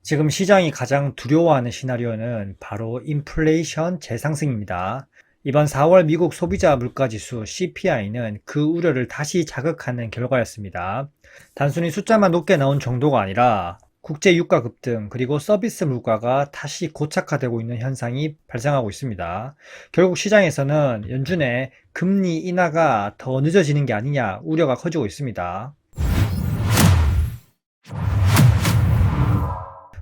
지금 시장이 가장 두려워하는 시나리오는 바로 인플레이션 재상승입니다. 이번 4월 미국 소비자 물가지수 CPI는 그 우려를 다시 자극하는 결과였습니다. 단순히 숫자만 높게 나온 정도가 아니라 국제 유가 급등 그리고 서비스 물가가 다시 고착화되고 있는 현상이 발생하고 있습니다. 결국 시장에서는 연준의 금리 인하가 더 늦어지는 게 아니냐 우려가 커지고 있습니다.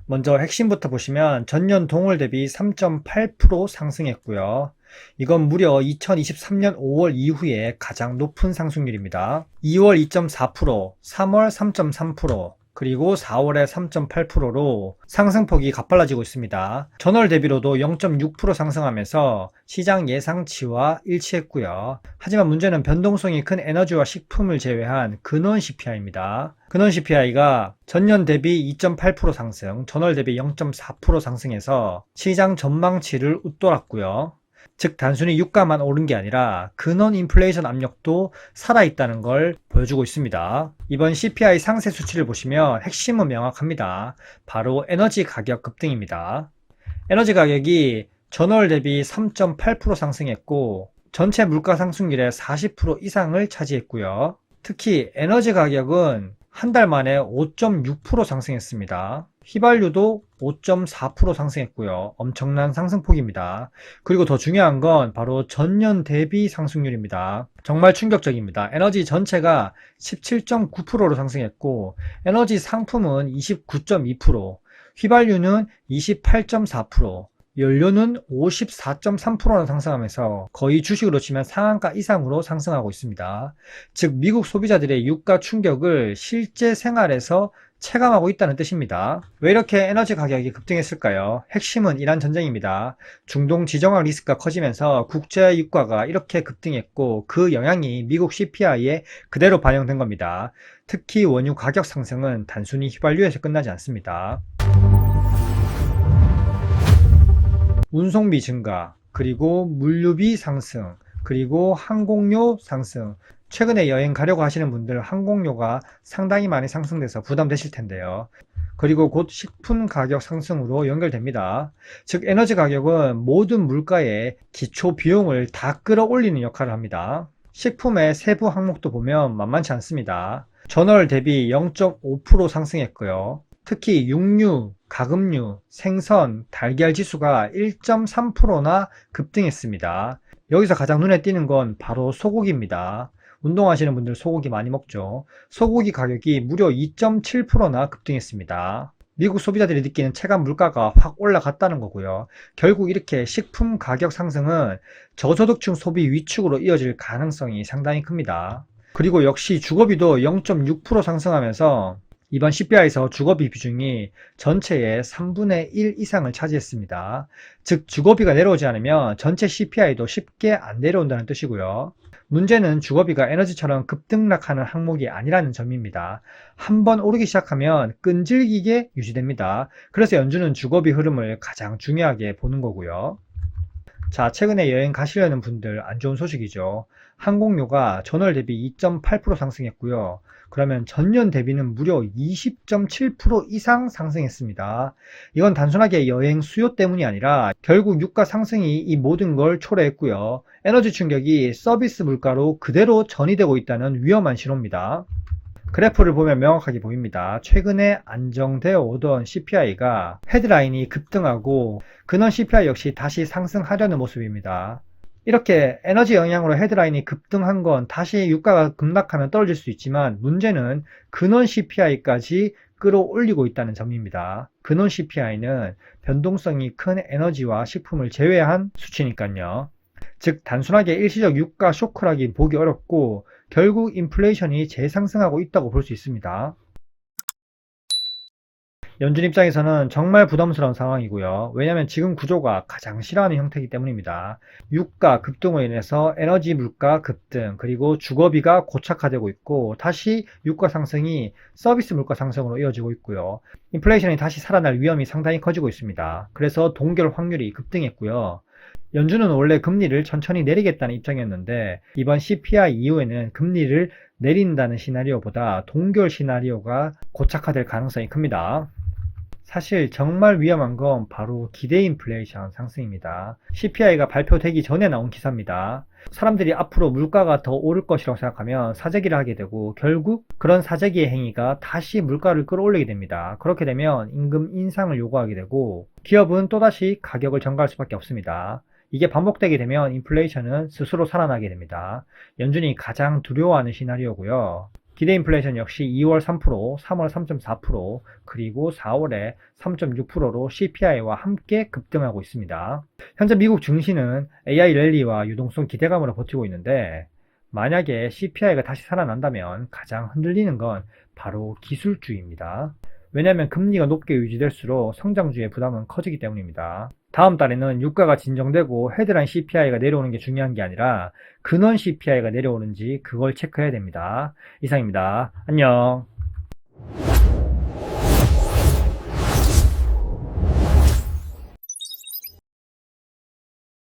먼저 핵심부터 보시면 전년 동월 대비 3.8% 상승했고요. 이건 무려 2023년 5월 이후에 가장 높은 상승률입니다. 2월 2.4%, 3월 3.3%, 그리고 4월에 3.8%로 상승폭이 가팔라지고 있습니다. 전월 대비로도 0.6% 상승하면서 시장 예상치와 일치했고요. 하지만 문제는 변동성이 큰 에너지와 식품을 제외한 근원 CPI입니다. 근원 CPI가 전년 대비 2.8% 상승, 전월 대비 0.4% 상승해서 시장 전망치를 웃돌았고요. 즉 단순히 유가만 오른 게 아니라 근원 인플레이션 압력도 살아있다는 걸 보여주고 있습니다. 이번 CPI 상세 수치를 보시면 핵심은 명확합니다. 바로 에너지 가격 급등입니다. 에너지 가격이 전월 대비 3.8% 상승했고 전체 물가 상승률의 40% 이상을 차지했고요. 특히 에너지 가격은 한 달 만에 5.6% 상승했습니다. 휘발유도 5.4% 상승했고요. 엄청난 상승폭입니다. 그리고 더 중요한 건 바로 전년 대비 상승률입니다. 정말 충격적입니다. 에너지 전체가 17.9%로 상승했고 에너지 상품은 29.2%, 휘발유는 28.4%, 연료는 54.3%나 상승하면서 거의 주식으로 치면 상한가 이상으로 상승하고 있습니다. 즉 미국 소비자들의 유가 충격을 실제 생활에서 체감하고 있다는 뜻입니다. 왜 이렇게 에너지 가격이 급등했을까요? 핵심은 이란 전쟁입니다. 중동 지정학 리스크가 커지면서 국제 유가가 이렇게 급등했고 그 영향이 미국 CPI에 그대로 반영된 겁니다. 특히 원유 가격 상승은 단순히 휘발유에서 끝나지 않습니다. 운송비 증가, 그리고 물류비 상승, 그리고 항공료 상승. 최근에 여행 가려고 하시는 분들 항공료가 상당히 많이 상승돼서 부담되실 텐데요. 그리고 곧 식품 가격 상승으로 연결됩니다. 즉 에너지 가격은 모든 물가의 기초 비용을 다 끌어올리는 역할을 합니다. 식품의 세부 항목도 보면 만만치 않습니다. 전월 대비 0.5% 상승했고요. 특히 육류, 가금류, 생선, 달걀 지수가 1.3%나 급등했습니다. 여기서 가장 눈에 띄는 건 바로 소고기입니다. 운동하시는 분들 소고기 많이 먹죠. 소고기 가격이 무려 2.7%나 급등했습니다. 미국 소비자들이 느끼는 체감 물가가 확 올라갔다는 거고요. 결국 이렇게 식품 가격 상승은 저소득층 소비 위축으로 이어질 가능성이 상당히 큽니다. 그리고 역시 주거비도 0.6% 상승하면서 이번 CPI에서 주거비 비중이 전체의 3분의 1 이상을 차지했습니다. 즉 주거비가 내려오지 않으면 전체 CPI도 쉽게 안 내려온다는 뜻이고요. 문제는 주거비가 에너지처럼 급등락하는 항목이 아니라는 점입니다. 한번 오르기 시작하면 끈질기게 유지됩니다. 그래서 연준은 주거비 흐름을 가장 중요하게 보는 거고요. 자, 최근에 여행 가시려는 분들 안 좋은 소식이죠. 항공료가 전월 대비 2.8% 상승했고요. 그러면 전년 대비는 무려 20.7% 이상 상승했습니다. 이건 단순하게 여행 수요 때문이 아니라 결국 유가 상승이 이 모든 걸 초래했고요. 에너지 충격이 서비스 물가로 그대로 전이되고 있다는 위험한 신호입니다. 그래프를 보면 명확하게 보입니다. 최근에 안정되어 오던 CPI가 헤드라인이 급등하고 근원 CPI 역시 다시 상승하려는 모습입니다. 이렇게 에너지 영향으로 헤드라인이 급등한 건 다시 유가가 급락하면 떨어질 수 있지만 문제는 근원 CPI까지 끌어올리고 있다는 점입니다. 근원 CPI는 변동성이 큰 에너지와 식품을 제외한 수치니까요. 즉 단순하게 일시적 유가 쇼크라기 보기 어렵고 결국 인플레이션이 재상승하고 있다고 볼 수 있습니다. 연준 입장에서는 정말 부담스러운 상황이고요. 왜냐하면 지금 구조가 가장 싫어하는 형태이기 때문입니다. 유가 급등으로 인해서 에너지 물가 급등, 그리고 주거비가 고착화되고 있고 다시 유가 상승이 서비스 물가 상승으로 이어지고 있고요. 인플레이션이 다시 살아날 위험이 상당히 커지고 있습니다. 그래서 동결 확률이 급등했고요. 연준은 원래 금리를 천천히 내리겠다는 입장이었는데 이번 CPI 이후에는 금리를 내린다는 시나리오보다 동결 시나리오가 고착화될 가능성이 큽니다. 사실 정말 위험한 건 바로 기대 인플레이션 상승입니다. CPI가 발표되기 전에 나온 기사입니다. 사람들이 앞으로 물가가 더 오를 것이라고 생각하면 사재기를 하게 되고 결국 그런 사재기의 행위가 다시 물가를 끌어올리게 됩니다. 그렇게 되면 임금 인상을 요구하게 되고 기업은 또다시 가격을 정가할 수밖에 없습니다. 이게 반복되게 되면 인플레이션은 스스로 살아나게 됩니다. 연준이 가장 두려워하는 시나리오고요. 기대 인플레이션 역시 2월 3%, 3월 3.4%, 그리고 4월에 3.6%로 CPI와 함께 급등하고 있습니다. 현재 미국 증시는 AI 랠리와 유동성 기대감으로 버티고 있는데 만약에 CPI가 다시 살아난다면 가장 흔들리는 건 바로 기술주입니다. 왜냐하면 금리가 높게 유지될수록 성장주의 부담은 커지기 때문입니다. 다음 달에는 유가가 진정되고 헤드라인 CPI가 내려오는 게 중요한 게 아니라 근원 CPI가 내려오는지 그걸 체크해야 됩니다. 이상입니다. 안녕.